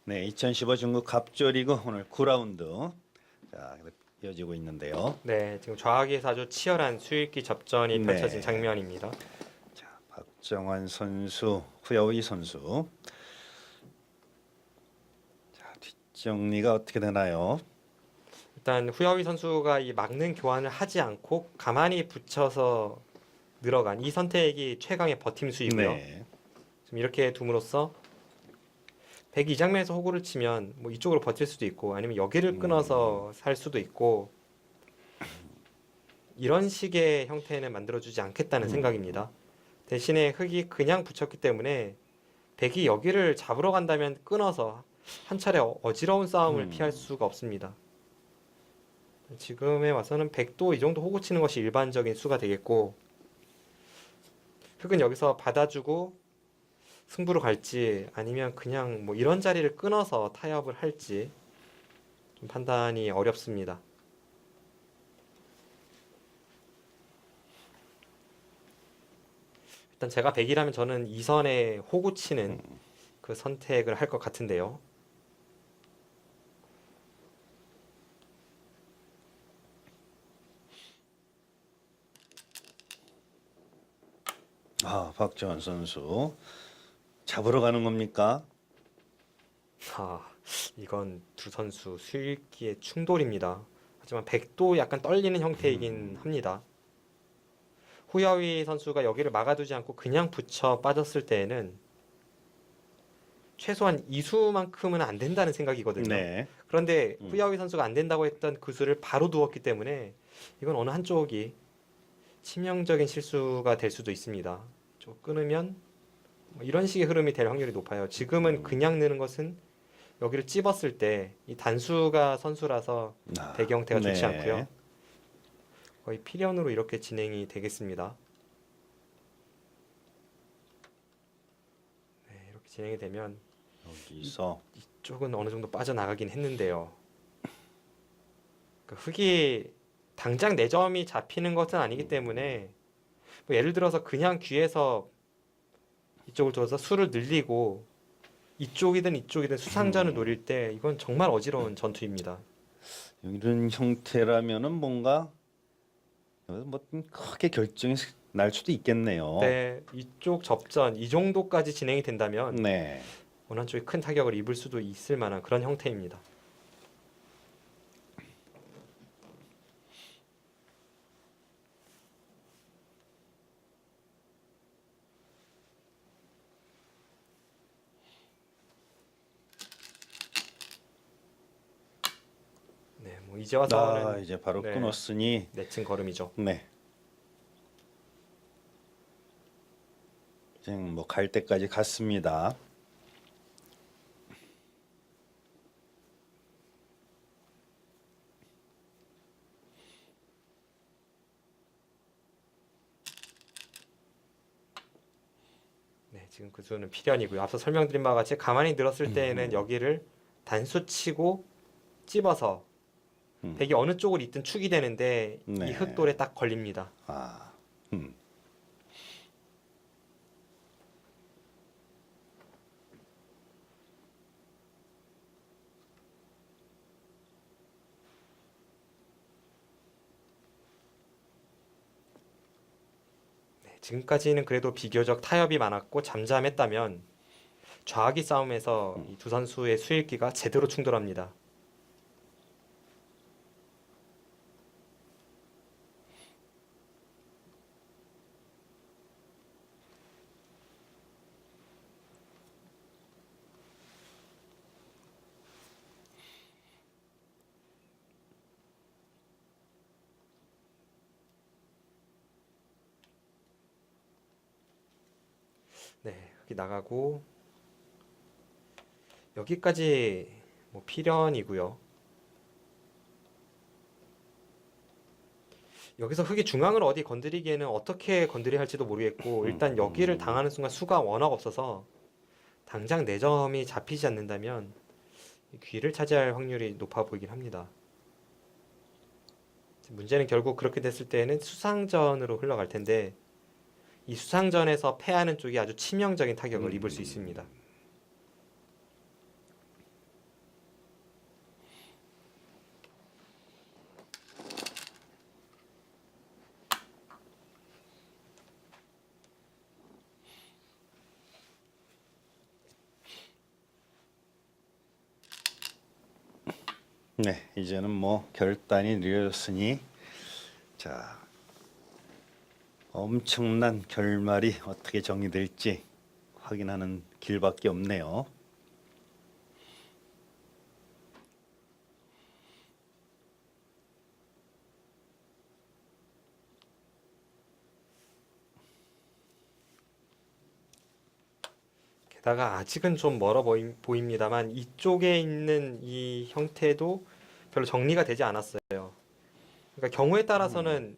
네, 2015 중국 갑조리그 오늘 9라운드 자, 이어지고 있는데요. 네, 지금 좌악에서 아주 치열한 수익기 접전이 네. 펼쳐진 장면입니다. 자, 박정환 선수, 후야오이 선수. 자, 뒷정리가 어떻게 되나요? 일단 후야위 선수가 이 막는 교환을 하지 않고 가만히 붙여서 늘어간 이 선택이 최강의 버팀 수이고요. 네. 지금 이렇게 둠으로써 백이 이 장면에서 호구를 치면 뭐 이쪽으로 버틸 수도 있고 아니면 여기를 끊어서 살 수도 있고 이런 식의 형태는 만들어주지 않겠다는 생각입니다. 대신에 흑이 그냥 붙였기 때문에 백이 여기를 잡으러 간다면 끊어서 한 차례 어지러운 싸움을 피할 수가 없습니다. 지금에 와서는 백도 이 정도 호구 치는 것이 일반적인 수가 되겠고 흑은 여기서 받아주고 승부로 갈지 아니면 그냥 뭐 이런 자리를 끊어서 타협을 할지 좀 판단이 어렵습니다. 일단 제가 백이라면 저는 2선에 호구 치는 그 선택을 할 것 같은데요. 아, 박정환 선수 잡으러 가는 겁니까? 이건 두 선수 수익기의 충돌입니다. 하지만 백도 약간 떨리는 형태이긴 합니다. 후야위 선수가 여기를 막아두지 않고 그냥 붙여 빠졌을 때에는 최소한 이수만큼은 안 된다는 생각이거든요. 네. 그런데 후야위 선수가 안 된다고 했던 그 수를 바로 두었기 때문에 이건 어느 한쪽이 치명적인 실수가 될 수도 있습니다. 좀 끊으면 뭐 이런 식의 흐름이 될 확률이 높아요. 지금은 그냥 느는 것은 여기를 찝었을 때 이 단수가 선수라서 배경 형태가 좋지 네. 않고요. 거의 필연으로 이렇게 진행이 되겠습니다. 네, 이렇게 진행이 되면 여기서 이쪽은 어느 정도 빠져나가긴 했는데요. 그 흑이 당장 4점이 잡히는 것은 아니기 때문에 뭐 예를 들어서 그냥 귀에서 이쪽을 둬서 수를 늘리고 이쪽이든 수상전을 노릴 때 이건 정말 어지러운 전투입니다. 이런 형태라면은 뭔가 뭐 크게 결정이 날 수도 있겠네요. 네, 이쪽 접전 이 정도까지 진행이 된다면 네. 어느 한쪽이 큰 타격을 입을 수도 있을 만한 그런 형태입니다. 네, 뭐 이제 와서는 이제 바로 네, 끊었으니 내친 걸음이죠. 네. 이제 뭐 갈 때까지 갔습니다. 네, 지금 그 수는 필연이고요. 앞서 설명드린 바와 같이 가만히 늘었을 때에는 여기를 단수 치고 찝어서 백이 어느 쪽을 있든 축이 되는데 네. 이 흑돌에 딱 걸립니다. 아, 네, 지금까지는 그래도 비교적 타협이 많았고 잠잠했다면 좌악이 싸움에서 이 두 선수의 수일기가 제대로 충돌합니다. 네, 흑이 나가고 여기까지 뭐 필연이고요. 여기서 흑이 중앙을 어디 건드리기에는 어떻게 건드려야 할지도 모르겠고 일단 여기를 당하는 순간 수가 워낙 없어서 당장 4점이 잡히지 않는다면 귀를 차지할 확률이 높아 보이긴 합니다. 문제는 결국 그렇게 됐을 때에는 수상전으로 흘러갈 텐데 이 수상전에서 패하는 쪽이 아주 치명적인 타격을 입을 수 있습니다. 네, 이제는 뭐 결단이 내려졌으니 자, 엄청난 결말이 어떻게 정리될지 확인하는 길밖에 없네요. 게다가 아직은 좀 멀어 보입니다만 이쪽에 있는 이 형태도 별로 정리가 되지 않았어요. 그러니까 경우에 따라서는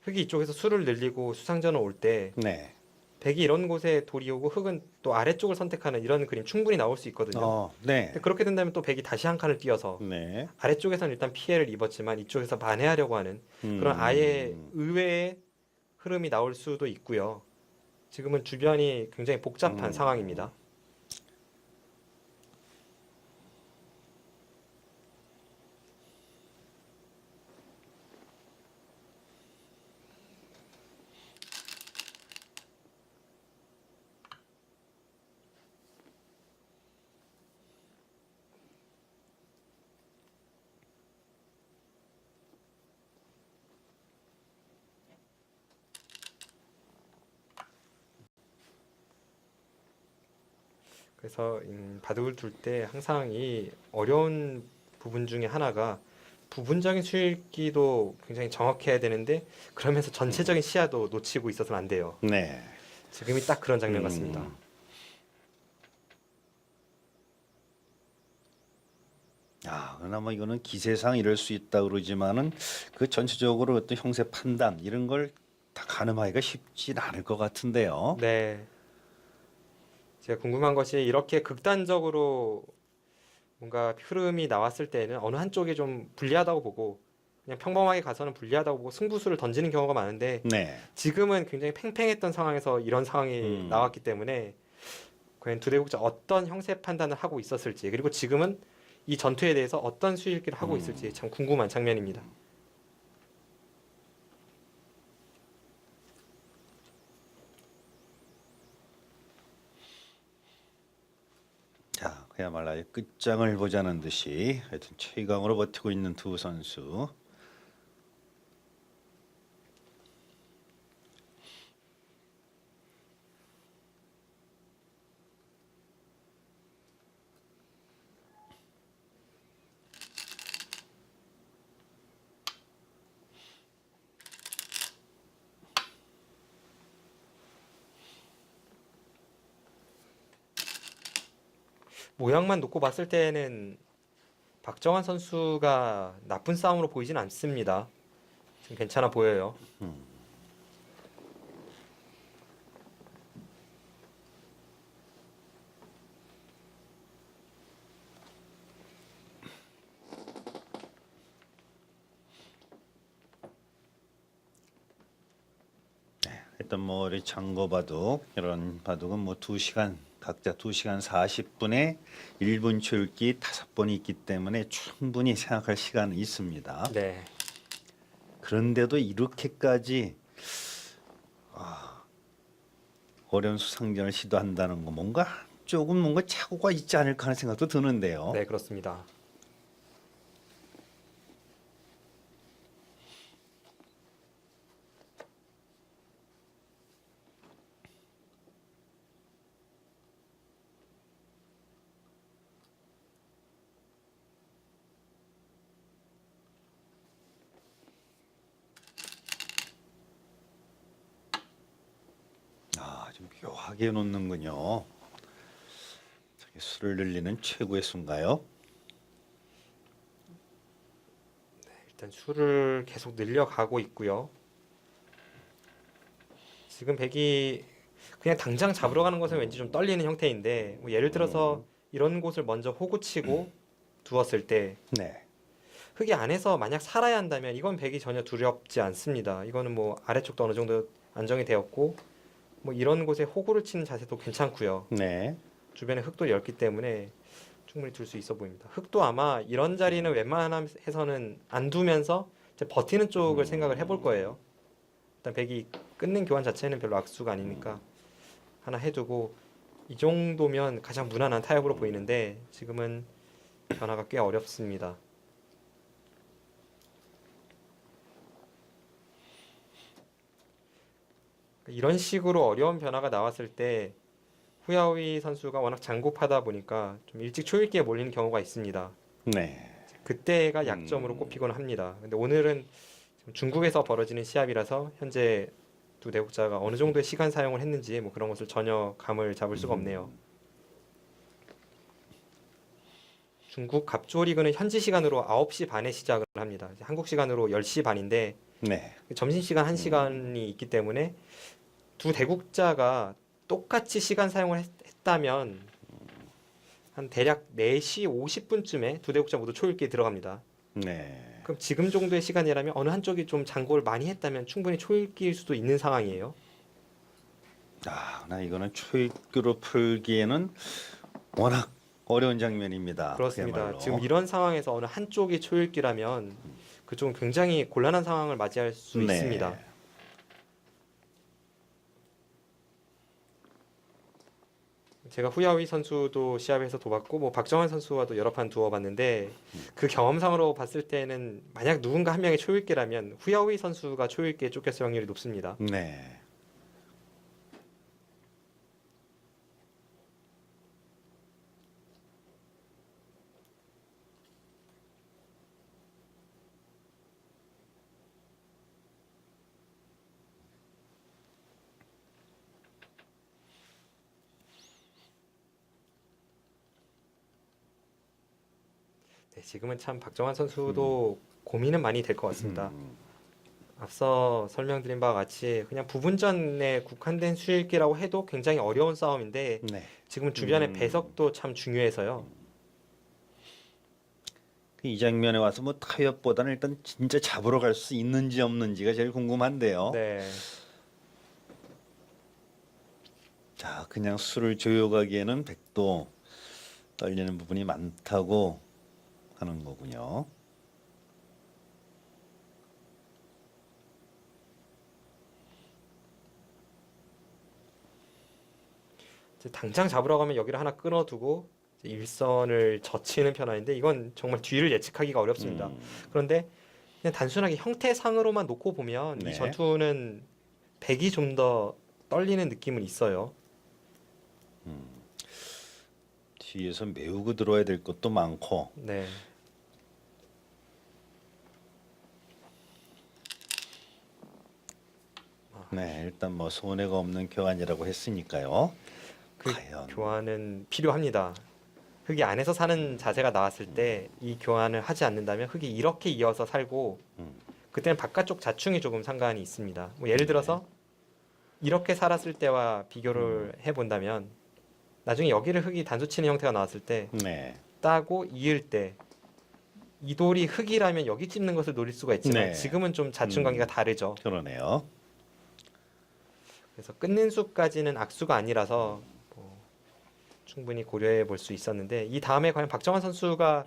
흙이 이쪽에서 수를 늘리고 수상전을 올 때 네. 백이 이런 곳에 돌이 오고 흙은 또 아래쪽을 선택하는 이런 그림 충분히 나올 수 있거든요. 네. 근데 그렇게 된다면 또 백이 다시 한 칸을 띄어서 네. 아래쪽에서는 일단 피해를 입었지만 이쪽에서 만회하려고 하는 그런 아예 의외의 흐름이 나올 수도 있고요. 지금은 주변이 굉장히 복잡한 상황입니다. 그래서 바둑을 둘 때 항상 이 어려운 부분 중에 하나가 부분적인 수읽기도 굉장히 정확해야 되는데 그러면서 전체적인 시야도 놓치고 있어서는 안 돼요. 네. 지금이 딱 그런 장면 같습니다. 그나마 이거는 기세상 이럴 수 있다 그러지만은 그 전체적으로 어떤 형세 판단 이런 걸 다 가늠하기가 쉽진 않을 것 같은데요. 네. 제가 궁금한 것이 이렇게 극단적으로 뭔가 흐름이 나왔을 때는 어느 한쪽이 좀 불리하다고 보고 그냥 평범하게 가서는 불리하다고 보고 승부수를 던지는 경우가 많은데 네. 지금은 굉장히 팽팽했던 상황에서 이런 상황이 나왔기 때문에 과연 두 대국자 어떤 형세 판단을 하고 있었을지 그리고 지금은 이 전투에 대해서 어떤 수익기를 하고 있을지 참 궁금한 장면입니다. 자, 그야말로 아주 끝장을 보자는 듯이 하여튼 최강으로 버티고 있는 두 선수. 모양만 놓고 봤을 때는 박정환 선수가 나쁜 싸움으로 보이진 않습니다. 지금 괜찮아 보여요. 일단 뭐 우리 장거 바둑 이런 바둑은 뭐 2시간 각자 2시간 40분에 1분 출기 5번이 있기 때문에 충분히 생각할 시간은 있습니다. 네. 그런데도 이렇게까지 어려운 수상전을 시도한다는 거 뭔가 조금 뭔가 착오가 있지 않을까 하는 생각도 드는데요. 네, 그렇습니다. 좀 묘하게 놓는군요. 저게 수를 늘리는 최고의 수인가요? 일단 수를 계속 늘려가고 있고요. 지금 백이 그냥 당장 잡으러 가는 것은 왠지 좀 떨리는 형태인데 뭐 예를 들어서 이런 곳을 먼저 호구치고 두었을 때 네. 흙이 안에서 만약 살아야 한다면 이건 백이 전혀 두렵지 않습니다. 이거는 뭐 아래쪽도 어느 정도 안정이 되었고 뭐 이런 곳에 호구를 치는 자세도 괜찮고요. 네. 주변에 흙도 넓기 때문에 충분히 둘 수 있어 보입니다. 흙도 아마 이런 자리는 웬만해서는 안 두면서 이제 버티는 쪽을 생각을 해볼 거예요. 일단 백이 끊는 교환 자체는 별로 악수가 아니니까 하나 해두고 이 정도면 가장 무난한 타협으로 보이는데 지금은 변화가 꽤 어렵습니다. 이런 식으로 어려운 변화가 나왔을 때 후야오이 선수가 워낙 장고파다 보니까 좀 일찍 초읽기에 몰리는 경우가 있습니다. 네. 그때가 약점으로 꼽히곤 합니다. 근데 오늘은 지금 중국에서 벌어지는 시합이라서 현재 두 대국자가 어느 정도의 시간 사용을 했는지 뭐 그런 것을 전혀 감을 잡을 수가 없네요. 중국 갑조 리그는 현지 시간으로 9시 반에 시작을 합니다. 이제 한국 시간으로 10시 반인데 네. 점심시간 1시간이 있기 때문에 두 대국자가 똑같이 시간 사용을 했다면 한 대략 4시 50분쯤에 두 대국자 모두 초읽기에 들어갑니다. 네. 그럼 지금 정도의 시간이라면 어느 한쪽이 좀 장고를 많이 했다면 충분히 초읽기일 수도 있는 상황이에요. 나 이거는 초읽기로 풀기에는 워낙 어려운 장면입니다. 그렇습니다. 그야말로. 지금 이런 상황에서 어느 한쪽이 초읽기라면 그쪽은 굉장히 곤란한 상황을 맞이할 수 네. 있습니다. 제가 후야오이 선수도 시합에서 둬봤고 뭐 박정환 선수와도 여러 판 두어봤는데 그 경험상으로 봤을 때는 만약 누군가 한 명이 초읽기라면 후야오이 선수가 초읽기에 쫓겼을 확률이 높습니다. 네. 네, 지금은 참 박정환 선수도 고민은 많이 될 것 같습니다. 음, 앞서 설명드린 바와 같이 그냥 부분전에 국한된 수읽기라고 해도 굉장히 어려운 싸움인데 네. 지금 주변의 음. 배석도 참 중요해서요. 이 장면에 와서 뭐 타협보다는 일단 진짜 잡으러 갈 수 있는지 없는지가 제일 궁금한데요. 네. 자, 그냥 수를 조여가기에는 백도 떨리는 부분이 많다고 하는 거군요. 이제 당장 잡으러 가면 여기를 하나 끊어두고 이제 일선을 젖히는 편인데 이건 정말 뒤를 예측하기가 어렵습니다. 음, 그런데 그냥 단순하게 형태상으로만 놓고 보면 네. 이 전투는 백이 좀 더 떨리는 느낌은 있어요. 뒤에서 메우고 들어와야 될 것도 많고. 네. 네, 일단 뭐 손해가 없는 교환이라고 했으니까요. 그 과연. 교환은 필요합니다. 흙이 안에서 사는 자세가 나왔을 때 이 교환을 하지 않는다면 흙이 이렇게 이어서 살고 음. 그때는 바깥쪽 자충이 조금 상관이 있습니다. 뭐 예를 들어서 이렇게 살았을 때와 비교를 해본다면 나중에 여기를 흙이 단수 치는 형태가 나왔을 때 네. 따고 이을 때 이 돌이 흙이라면 여기 찝는 것을 노릴 수가 있지만 네. 지금은 좀 자충 관계가 다르죠. 그러네요. 그래서 끊는 수까지는 악수가 아니라서 뭐 충분히 고려해 볼 수 있었는데 이 다음에 과연 박정환 선수가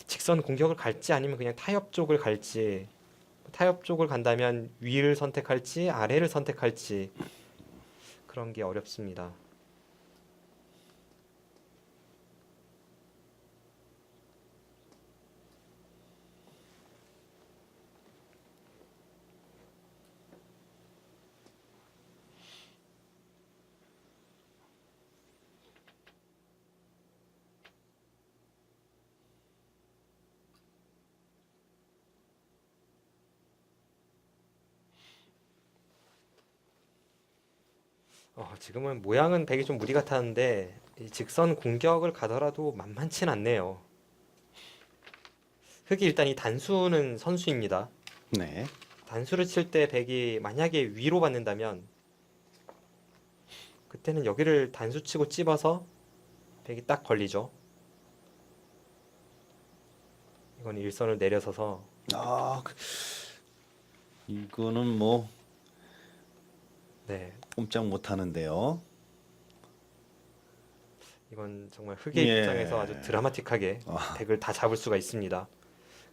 직선 공격을 갈지 아니면 그냥 타협 쪽을 갈지 타협 쪽을 간다면 위를 선택할지 아래를 선택할지 그런 게 어렵습니다. 지금은 모양은 백이 좀 무리 같았는데 이 직선 공격을 가더라도 만만치 않네요. 흑이 일단 이 단수는 선수입니다. 네. 단수를 칠 때 백이 만약에 위로 받는다면 그때는 여기를 단수 치고 찝어서 백이 딱 걸리죠. 이건 일선을 내려서서 아, 이거는 뭐 네, 꼼짝 못 하는데요. 이건 정말 흑의 예. 입장에서 아주 드라마틱하게 아. 백을 다 잡을 수가 있습니다.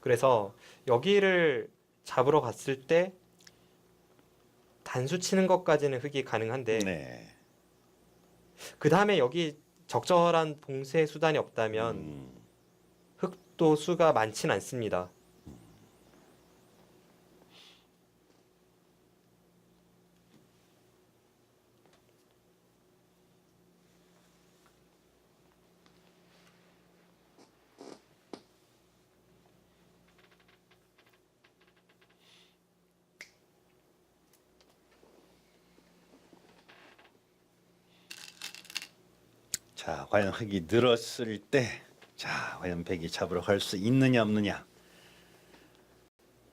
그래서 여기를 잡으러 갔을 때 단수 치는 것까지는 흑이 가능한데 네. 그 다음에 여기 적절한 봉쇄 수단이 없다면 음, 흑 그것도 수가 많지는 않습니다. 자, 과연 흙이 늘었을 때, 자, 과연 백이 잡으러 갈 수 있느냐 없느냐.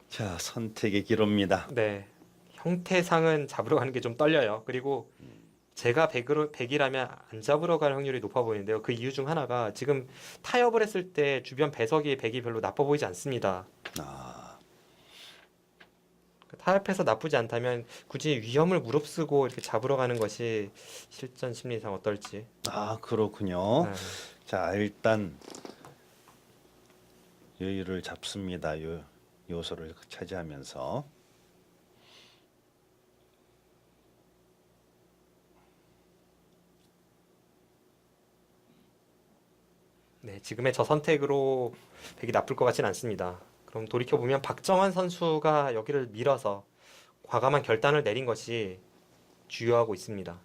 자, 선택의 기로입니다. 네. 형태상은 잡으러 가는 게 좀 떨려요. 그리고 제가 100이라면 안 잡으러 갈 확률이 높아 보이는데요. 그 이유 중 하나가 지금 타협을 했을 때 주변 배석이 100이 별로 나빠 보이지 않습니다. 아, 타협해서 나쁘지 않다면 굳이 위험을 무릅쓰고 이렇게 잡으러 가는 것이 실전 심리상 어떨지. 그렇군요. 네. 자, 일단 여유를 잡습니다. 요소를 차지하면서. 네, 지금의 저 선택으로 100이 나쁠 것 같진 않습니다. 그럼 돌이켜보면 박정환 선수가 여기를 밀어서 과감한 결단을 내린 것이 주요하고 있습니다.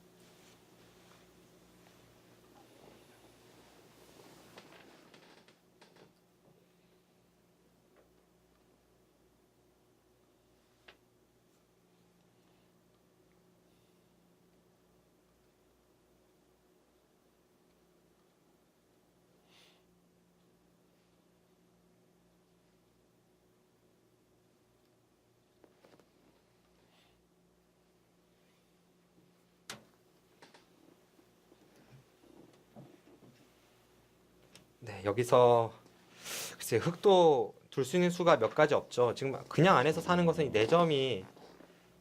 네, 여기서 글쎄 흑도 둘 수 있는 수가 몇 가지 없죠. 지금 그냥 안에서 사는 것은 이 4점이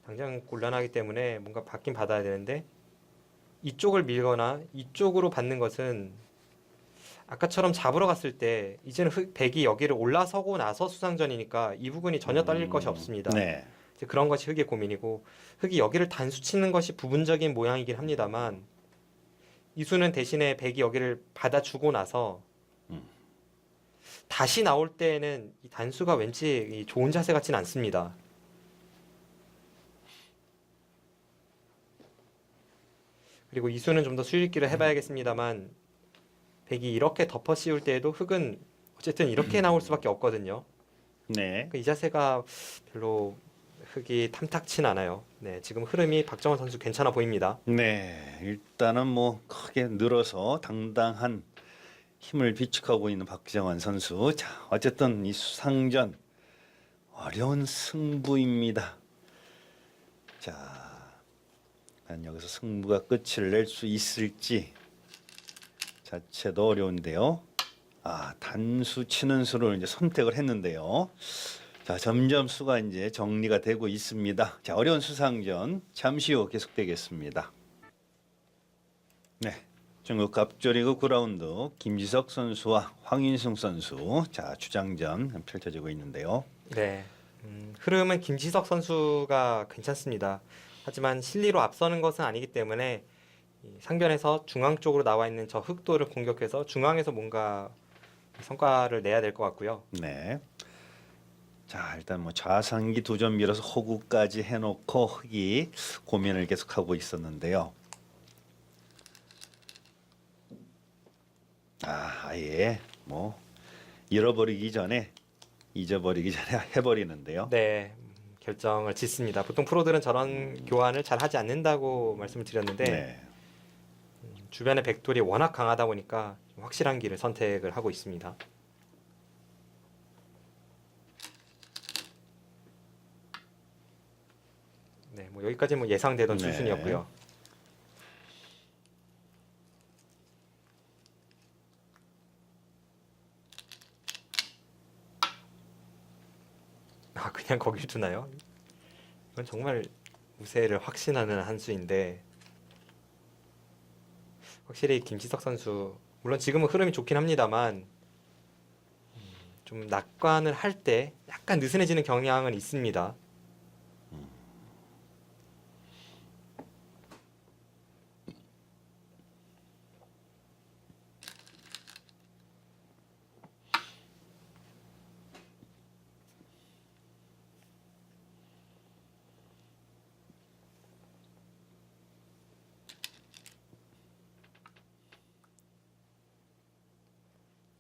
당장 곤란하기 때문에 뭔가 받긴 받아야 되는데 이쪽을 밀거나 이쪽으로 받는 것은 아까처럼 잡으러 갔을 때 이제는 100이 여기를 올라서고 나서 수상전이니까 이 부분이 전혀 떨릴 것이 없습니다. 네. 이제 그런 것이 흑의 고민이고 흑이 여기를 단수 치는 것이 부분적인 모양이긴 합니다만 이수는 대신에 100이 여기를 받아주고 나서 다시 나올 때에는 이 단수가 왠지 이 좋은 자세 같지는 않습니다. 그리고 이수는 좀 더 수익기를 해봐야겠습니다만 100이 이렇게 덮어 씌울 때에도 흑은 어쨌든 이렇게 나올 수밖에 없거든요. 네. 그러니까 이 자세가 별로 흑이 탐탁진 않아요. 네, 지금 흐름이 박정원 선수 괜찮아 보입니다. 네. 일단은 뭐 크게 늘어서 당당한 힘을 비축하고 있는 박정환 선수. 자, 어쨌든 이 수상전 어려운 승부입니다. 자, 과연 여기서 승부가 끝을 낼 수 있을지 자체도 어려운데요. 단수 치는 수를 이제 선택을 했는데요. 자, 점점 수가 이제 정리가 되고 있습니다. 자, 어려운 수상전 잠시 후 계속되겠습니다. 네. 중국 갑조리그 9라운드 김지석 선수와 황인승 선수 자 주장전 펼쳐지고 있는데요. 네, 흐름은 김지석 선수가 괜찮습니다. 하지만 실리로 앞서는 것은 아니기 때문에 이 상변에서 중앙 쪽으로 나와 있는 저 흑도를 공격해서 중앙에서 뭔가 성과를 내야 될 것 같고요. 네. 자 일단 뭐 좌상기 2점 밀어서 호구까지 해놓고 흑이 고민을 계속하고 있었는데요. 아예 뭐 잃어버리기 전에 잊어버리기 전에 해버리는데요. 네, 결정을 짓습니다. 보통 프로들은 저런 교환을 잘 하지 않는다고 말씀을 드렸는데 네. 주변의 백돌이 워낙 강하다 보니까 확실한 길을 선택을 하고 있습니다. 네, 뭐 여기까지 뭐 예상되던 네. 수순이었고요. 그냥 거길 두나요? 이건 정말 우세를 확신하는 한 수인데 확실히 김지석 선수 물론 지금은 흐름이 좋긴 합니다만 좀 낙관을 할 때 약간 느슨해지는 경향은 있습니다.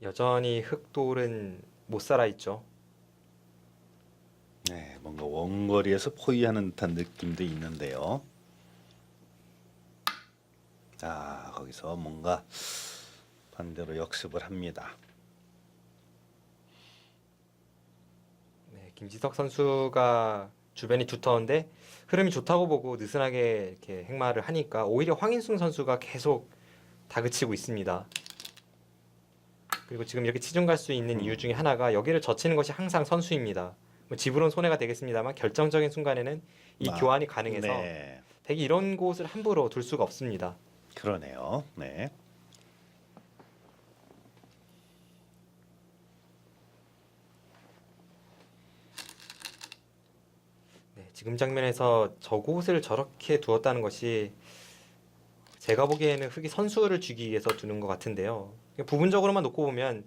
여전히 흑돌은 못 살아 있죠. 네, 뭔가 원거리에서 포위하는 듯한 느낌도 있는데요. 아, 거기서 뭔가 반대로 역습을 합니다. 네, 김지석 선수가 주변이 두터운데 흐름이 좋다고 보고 느슨하게 이렇게 행마를 하니까 오히려 황인승 선수가 계속 다그치고 있습니다. 그리고 지금 이렇게 치중 갈 수 있는 이유 중에 하나가 여기를 젖히는 것이 항상 선수입니다. 뭐 집으론 손해가 되겠습니다만 결정적인 순간에는 이 아, 교환이 가능해서 네, 백이 이런 곳을 함부로 둘 수가 없습니다. 그러네요. 네. 네, 지금 장면에서 저곳을 저렇게 두었다는 것이 제가 보기에는 흑이 선수를 주기 위해서 두는 것 같은데요. 부분적으로만 놓고 보면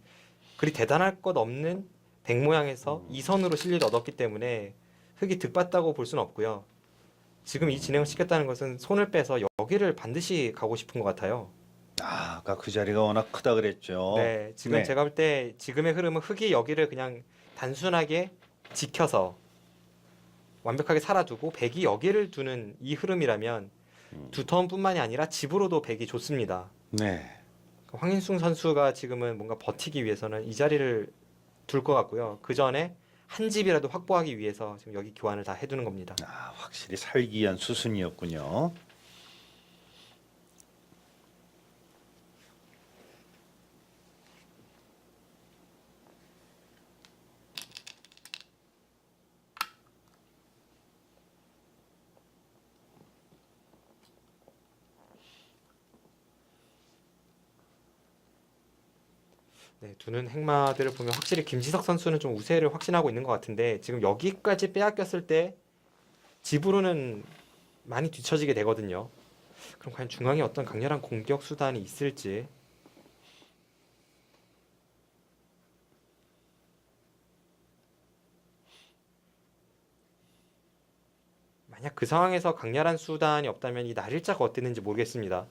그리 대단할 것 없는 백 모양에서 이선으로 실리를 얻었기 때문에 흑이 득봤다고 볼 수는 없고요. 지금 이 진행을 시켰다는 것은 손을 빼서 여기를 반드시 가고 싶은 것 같아요. 아, 아까 그 자리가 워낙 크다 그랬죠. 네, 지금 네. 제가 볼 때 지금의 흐름은 흑이 여기를 그냥 단순하게 지켜서 완벽하게 살아두고 백이 여기를 두는 이 흐름이라면 두 턴뿐만이 아니라 집으로도 백이 좋습니다. 네. 황인숭 선수가 지금은 뭔가 버티기 위해서는 이 자리를 둘 것 같고요. 그 전에 한 집이라도 확보하기 위해서 지금 여기 교환을 다 해두는 겁니다. 아, 확실히 살기 위한 수순이었군요. 네, 두는 행마들을 보면 확실히 김지석 선수는 좀 우세를 확신하고 있는 것 같은데 지금 여기까지 빼앗겼을 때 집으로는 많이 뒤처지게 되거든요. 그럼 과연 중앙에 어떤 강렬한 공격 수단이 있을지. 만약 그 상황에서 강렬한 수단이 없다면 이 날일자가 어땠는지 모르겠습니다.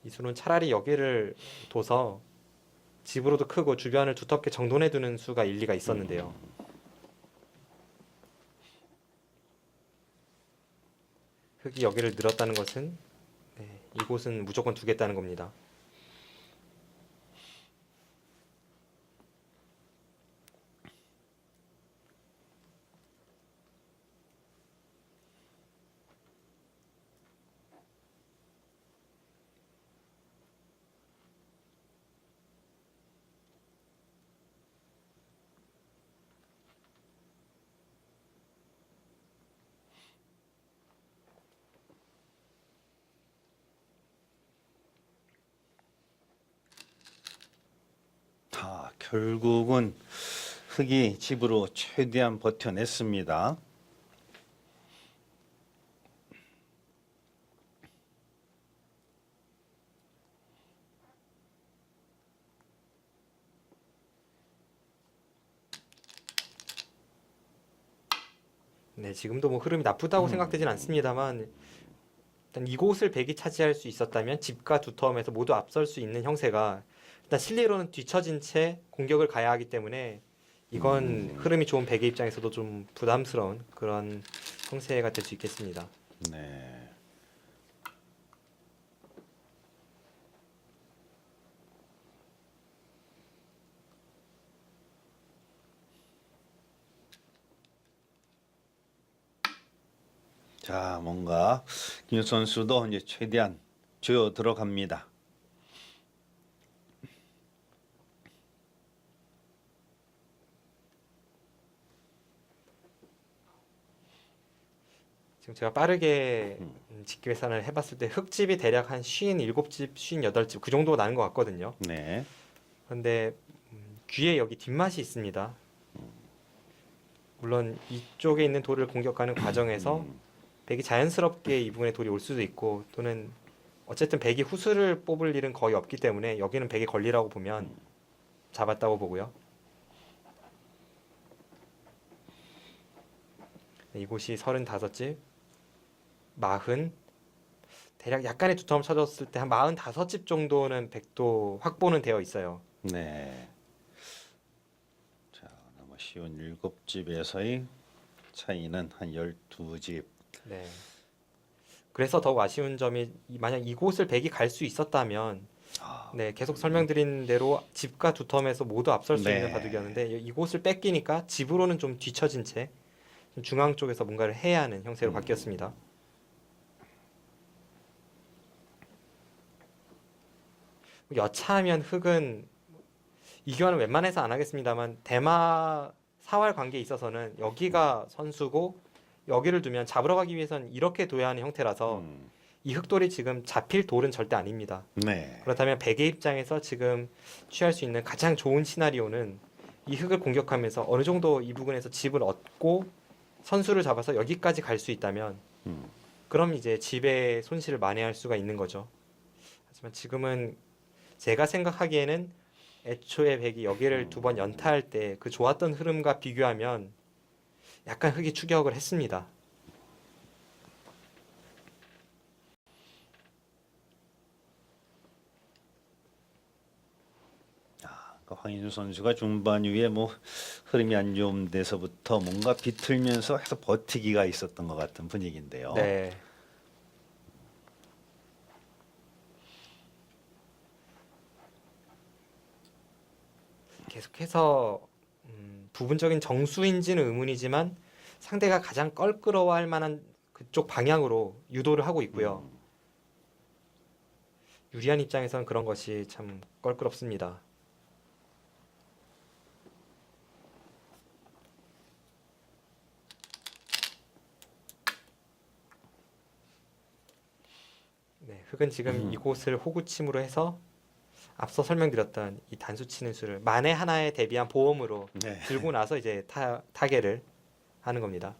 이 수는 차라리 여기를 둬서 집으로도 크고 주변을 두텁게 정돈해 두는 수가 일리가 있었는데요. 흙이 여기를 늘었다는 것은 네, 이곳은 무조건 두겠다는 겁니다. 아, 결국은 흑이 집으로 최대한 버텨냈습니다. 네, 지금도 뭐 흐름이 나쁘다고 생각되진 않습니다만 일단 이곳을 백이 차지할 수 있었다면 집과 두터움에서 모두 앞설 수 있는 형세가 일단 실리로는 뒤처진 채 공격을 가야 하기 때문에 이건 흐름이 좋은 백의 입장에서도 좀 부담스러운 그런 형세가 될 수 있겠습니다. 네. 자, 뭔가 김 선수도 이제 최대한 조여 들어갑니다. 지금 제가 빠르게 집기 계산을 해봤을 때 흙집이 대략 한 57집, 58집 그 정도 나는 것 같거든요. 네. 그런데 귀에 여기 뒷맛이 있습니다. 물론 이쪽에 있는 돌을 공격하는 과정에서 백이 자연스럽게 이 부분에 돌이 올 수도 있고 또는 어쨌든 백이 후수를 뽑을 일은 거의 없기 때문에 여기는 백이 걸리라고 보면 잡았다고 보고요. 네, 이곳이 35집, 40, 대략 약간의 두텀을 쳐줬을 때 한 45집 정도는 백도 확보는 되어 있어요. 네. 자, 너무 쉬운 7집에서의 차이는 한 12집. 네. 그래서 더욱 아쉬운 점이 만약 이곳을 백이 갈 수 있었다면 아, 네, 계속 설명드린 대로 집과 두텀에서 모두 앞설 수 있는 네. 바둑이었는데 이곳을 뺏기니까 집으로는 좀 뒤처진 채 중앙 쪽에서 뭔가를 해야 하는 형태로 바뀌었습니다. 여차하면 흑은 이 교환은 웬만해서 안 하겠습니다만 대마 사활 관계에 있어서는 여기가 선수고 여기를 두면 잡으러 가기 위해서는 이렇게 둬야 하는 형태라서 이 흑돌이 지금 잡힐 돌은 절대 아닙니다. 네. 그렇다면 백의 입장에서 지금 취할 수 있는 가장 좋은 시나리오는 이 흑을 공격하면서 어느 정도 이 부분에서 집을 얻고 선수를 잡아서 여기까지 갈 수 있다면 음. 그럼 이제 집의 손실을 만회할 수가 있는 거죠. 하지만 지금은 제가 생각하기에는 애초에 백이 여기를 두 번 연타할 때 그 좋았던 흐름과 비교하면 약간 흑이 추격을 했습니다. 그러니까 황인주 선수가 중반 이후에 뭐 흐름이 안 좋은 데서부터 뭔가 비틀면서 해서 버티기가 있었던 것 같은 분위기인데요. 네. 계속해서 부분적인 정수인지는 의문이지만 상대가 가장 껄끄러워할 만한 그쪽 방향으로 유도를 하고 있고요. 유리한 입장에서는 그런 것이 참 껄끄럽습니다. 네, 흑은 지금 이곳을 호구침으로 해서 앞서 설명드렸던 이 단수 치는 수를 만에 하나에 대비한 보험으로 네. 들고 나서 이제 타개를 하는 겁니다.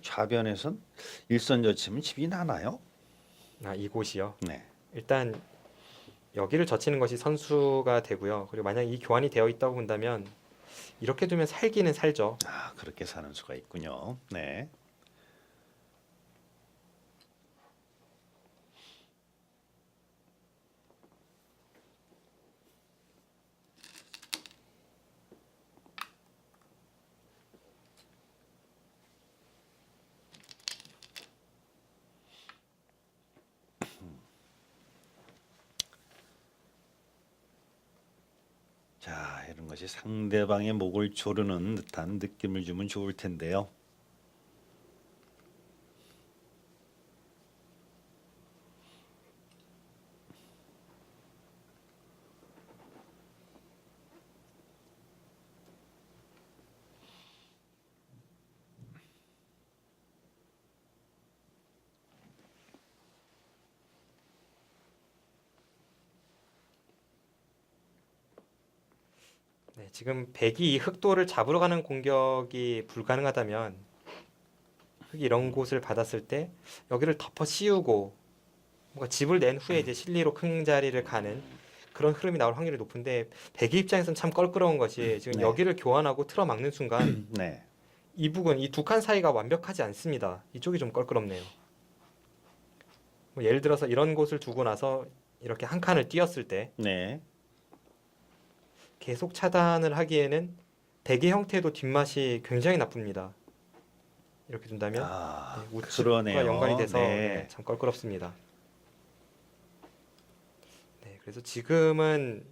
좌변에선 일선 젖히면 집이 나나요? 아, 이곳이요. 네. 일단 여기를 젖히는 것이 선수가 되고요. 그리고 만약 이 교환이 되어 있다고 본다면 이렇게 두면 살기는 살죠. 아, 그렇게 사는 수가 있군요. 네. 자, 이런 것이 상대방의 목을 조르는 듯한 느낌을 주면 좋을 텐데요. 네, 지금 백이 이 흑돌을 잡으러 가는 공격이 불가능하다면 흑이 이런 곳을 받았을 때 여기를 덮어 씌우고 뭔가 집을 낸 후에 이제 실리로 큰 자리를 가는 그런 흐름이 나올 확률이 높은데 백의 입장에서는 참 껄끄러운 것이 지금 네. 여기를 교환하고 틀어막는 순간 네. 이 부분, 이 두 칸 사이가 완벽하지 않습니다. 이쪽이 좀 껄끄럽네요. 뭐 예를 들어서 이런 곳을 두고 나서 이렇게 한 칸을 띄었을 때 네. 계속 차단을 하기에는 백의 형태도 뒷맛이 굉장히 나쁩니다. 이렇게 둔다면 아, 네, 우측과 그러네요. 연관이 돼서 네. 네, 참 껄끄럽습니다. 네, 그래서 지금은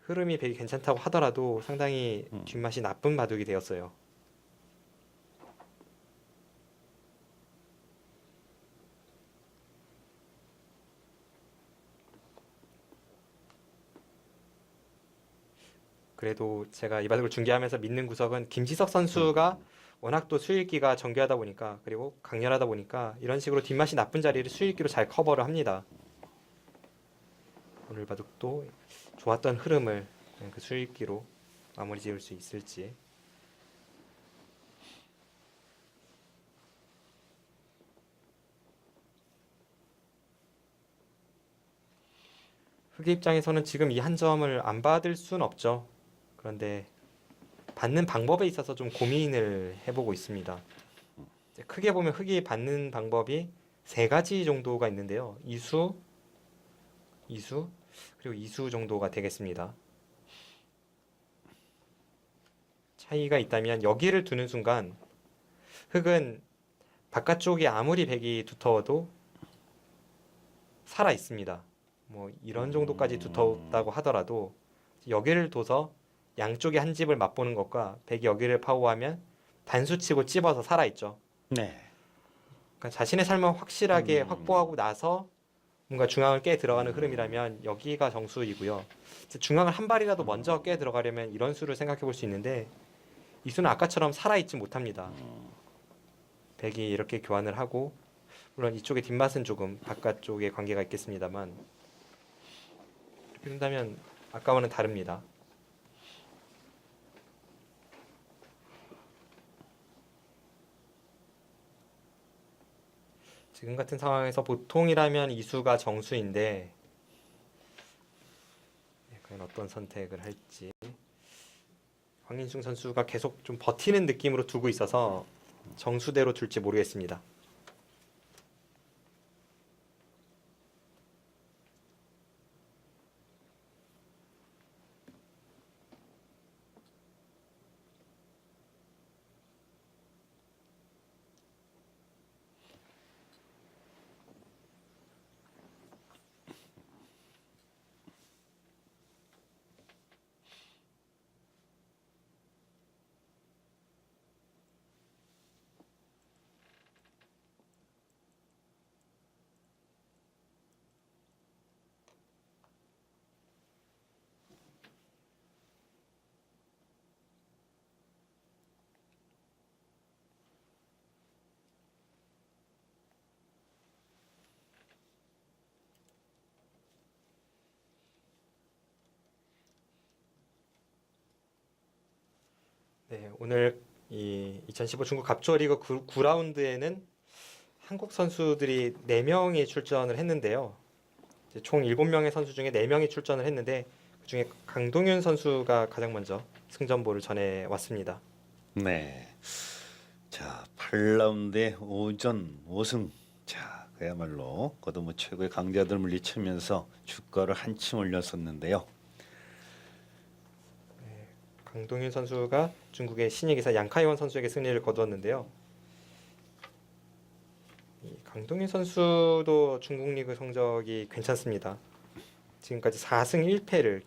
흐름이 백이 괜찮다고 하더라도 상당히 뒷맛이 나쁜 바둑이 되었어요. 그래도 제가 이 바둑을 중계하면서 믿는 구석은 김지석 선수가 워낙 또 수일기가 정교하다 보니까 그리고 강렬하다 보니까 이런 식으로 뒷맛이 나쁜 자리를 수일기로 잘 커버를 합니다. 오늘 바둑도 좋았던 흐름을 그 수일기로 마무리 지을 수 있을지. 흑의 입장에서는 지금 이 한 점을 안 받을 순 없죠. 그런데 받는 방법에 있어서 좀 고민을 해보고 있습니다. 이제 크게 보면 흙이 받는 방법이 세 가지 정도가 있는데요. 이수, 이수, 그리고 이수 정도가 되겠습니다. 차이가 있다면 여기를 두는 순간 흙은 바깥쪽이 아무리 백이 두터워도 살아 있습니다. 뭐 이런 정도까지 두텁다고 하더라도 여기를 둬서 양쪽의 한 집을 맛보는 것과 백이 여기를 파고하면 단수치고 찝어서 살아 있죠. 네. 그러니까 자신의 삶을 확실하게 확보하고 나서 뭔가 중앙을 깨 들어가는 흐름이라면 여기가 정수이고요. 중앙을 한 발이라도 먼저 깨 들어가려면 이런 수를 생각해 볼 수 있는데 이 수는 아까처럼 살아있지 못합니다. 백이 이렇게 교환을 하고 물론 이쪽의 뒷맛은 조금 바깥쪽에 관계가 있겠습니다만 이렇게 된다면 아까와는 다릅니다. 지금 같은 상황에서 보통이라면 이수가 정수인데 과연 어떤 선택을 할지 황인중 선수가 계속 좀 버티는 느낌으로 두고 있어서 정수대로 둘지 모르겠습니다. 네, 오늘 이 2015 중국 갑주어리그 9라운드에는 한국 선수들이 4명이 출전을 했는데요. 이제 총 7명의 선수 중에 4명이 출전을 했는데 그중에 강동윤 선수가 가장 먼저 승전보를 전해 왔습니다. 네. 자, 8라운드에 5전 5승. 자, 그야말로 거듭 최고의 강자들 물리치면서 주가를 한층 올렸었는데요. 강동윤 선수가 중국의 신예 기사 양카이원 선수에게 승리를 거두었는데요. 이 강동윤 선수도 중국 리그 성적이 괜찮습니다. 지금까지 4승 1패를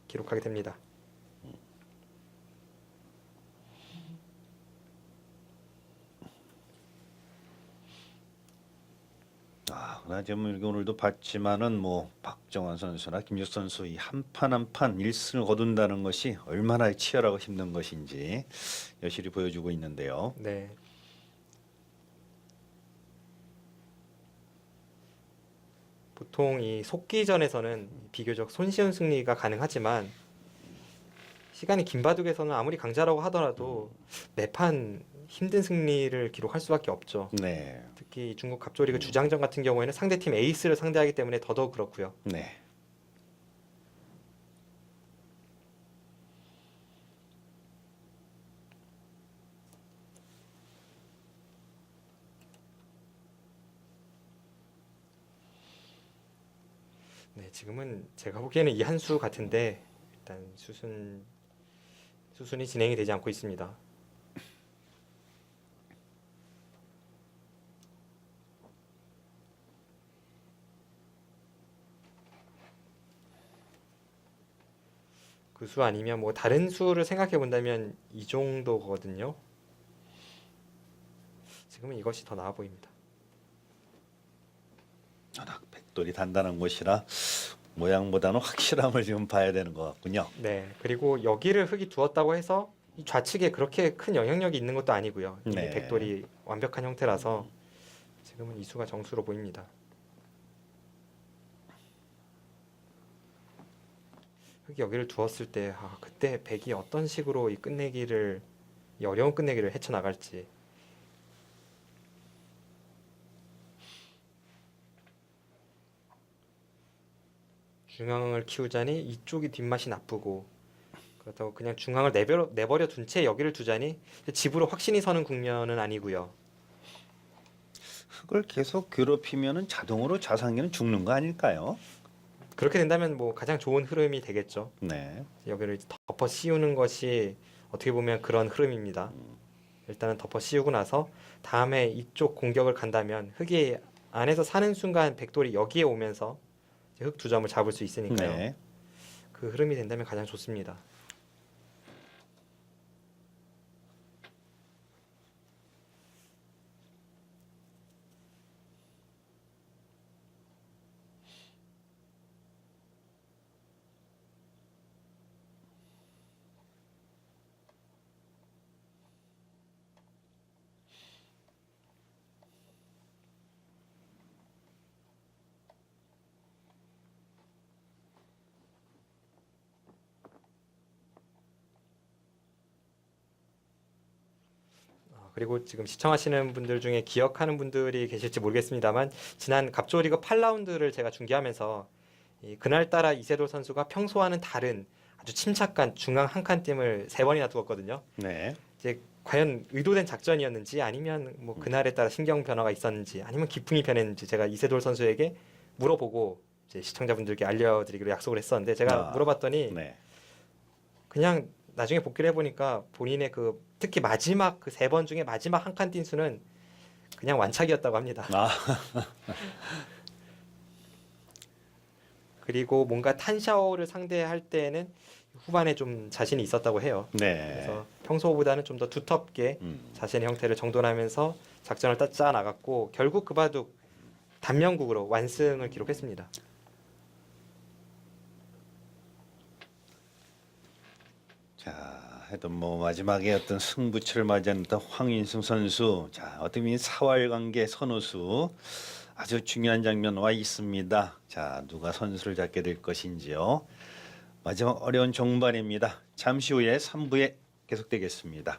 기록하게 됩니다. 그러나 지금 이렇게 오늘도 봤지만은 뭐 박정환 선수나 김유 선수 이 한 판 한 판 1승을 거둔다는 것이 얼마나 치열하고 힘든 것인지 여실히 보여주고 있는데요. 네. 보통 이 속기전에서는 비교적 손쉬운 승리가 가능하지만 시간이 긴 바둑에서는 아무리 강자라고 하더라도 매판 힘든 승리를 기록할 수밖에 없죠. 네. 특히 중국 갑조리그 주장전 같은 경우에는 상대팀 에이스를 상대하기 때문에 더더욱 그렇고요. 네. 네, 지금은 제가 보기에는 이 한 수 같은데 일단 수순이 진행이 되지 않고 있습니다. 그 수 아니면 뭐 다른 수를 생각해 본다면 이 정도거든요. 지금은 이것이 더 나아 보입니다. 워낙 백돌이 단단한 곳이라 모양보다는 확실함을 지금 봐야 되는 것 같군요. 네, 그리고 여기를 흙이 두었다고 해서 이 좌측에 그렇게 큰 영향력이 있는 것도 아니고요. 이미 네. 백돌이 완벽한 형태라서 지금은 이 수가 정수로 보입니다. 흙이 여기를 두었을 때 그때 백이 어떤 식으로 이 어려운 끝내기를 헤쳐나갈지. 중앙을 키우자니 이쪽이 뒷맛이 나쁘고 그렇다고 그냥 중앙을 내버려 둔 채 여기를 두자니 집으로 확신이 서는 국면은 아니고요. 흙을 계속 괴롭히면은 자동으로 자상기는 죽는 거 아닐까요? 그렇게 된다면 뭐 가장 좋은 흐름이 되겠죠. 네. 여기를 덮어 씌우는 것이 어떻게 보면 그런 흐름입니다. 일단은 덮어 씌우고 나서 다음에 이쪽 공격을 간다면 흙이 안에서 사는 순간 백돌이 여기에 오면서 이제 흙 두 점을 잡을 수 있으니까요. 네. 그 흐름이 된다면 가장 좋습니다. 그리고 지금 시청하시는 분들 중에 기억하는 분들이 계실지 모르겠습니다만 지난 갑조리그 8라운드를 제가 중계하면서 그날따라 이세돌 선수가 평소와는 다른 아주 침착한 중앙 한 칸 팀을 3번이나 두었거든요. 네. 이제 과연 의도된 작전이었는지 아니면 뭐 그날에 따라 신경 변화가 있었는지 아니면 기풍이 변했는지 제가 이세돌 선수에게 물어보고 이제 시청자분들께 알려드리기로 약속을 했었는데 제가 물어봤더니 네. 그냥 나중에 복귀를 해보니까 본인의 그 특히 마지막 그 3번 중에 마지막 한 칸 뛴 수는 그냥 완착이었다고 합니다. 아, 그리고 뭔가 탄샤오를 상대할 때는 후반에 좀 자신이 있었다고 해요. 네. 그래서 평소보다는 좀 더 두텁게 자신의 형태를 정돈하면서 작전을 짜 나갔고 결국 그 바둑 단명국으로 완승을 기록했습니다. 자, 하여튼 뭐 마지막에 어떤 승부처를 맞이한 황인승 선수, 자, 어떻게 보면 사활관계 선호수 아주 중요한 장면 와 있습니다. 자, 누가 선수를 잡게 될 것인지요. 마지막 어려운 종반입니다. 잠시 후에 3부에 계속되겠습니다.